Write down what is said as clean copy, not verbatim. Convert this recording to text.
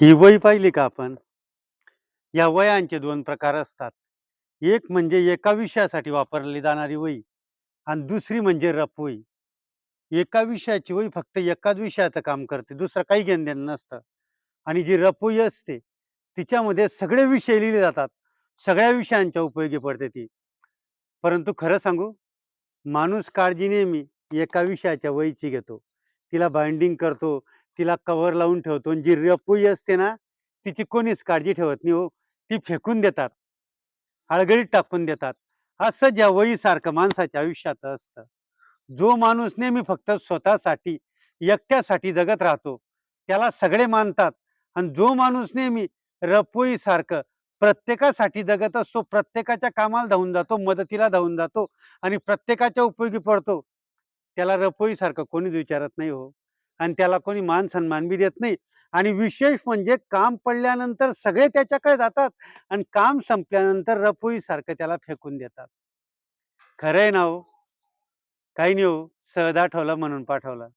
ही वही पाहिली का आपण? या वह्यांचे 2 प्रकार असतात. एक म्हणजे एका विषयासाठी वापरली जाणारी वही आणि दुसरी म्हणजे रपवही. एका विषयाची वही फक्त एकाच विषयाचं काम करते, दुसरं काही घेणं-देणं नसतं. आणि जी रपवही असते, तिच्यामध्ये सगळे विषय लिहिले जातात. सगळ्या विषयांच्या उपयोगी पडते ती. परंतु खरं सांगू, माणूस काळजी नेहमी एका विषयाच्या वहीची घेतो. तिला बाइंडिंग करतो, तिला कव्हर लावून ठेवतो आणि जी रपवही असते ना, तिची कोणीच काळजी ठेवत नाही हो. ती फेकून देतात, हळगडीत टाकून देतात. असं ज्या वहीसारखं माणसाच्या आयुष्यात असतं. जो माणूस नेहमी फक्त स्वतःसाठी, एकट्यासाठी जगत राहतो, त्याला सगळे मानतात आणि जो माणूस नेहमी रपवहीसारखं प्रत्येकासाठी जगत असतो, प्रत्येकाच्या कामाला धावून जातो, मदतीला धावून जातो आणि प्रत्येकाच्या उपयोगी पडतो, त्याला रपवहीसारखं कोणीच विचारत नाही हो. आणि त्याला कोणी मान-सन्मान बी देत नाही. आणि विशेष म्हणजे काम पडल्यानंतर सगळे त्याच्याकडे जातात आणि काम संपल्यानंतर रपवहीसारखं त्याला फेकून देतात. खरं आहे ना हो? काही नाही हो, सहज आठवलं म्हणून पाठवलं.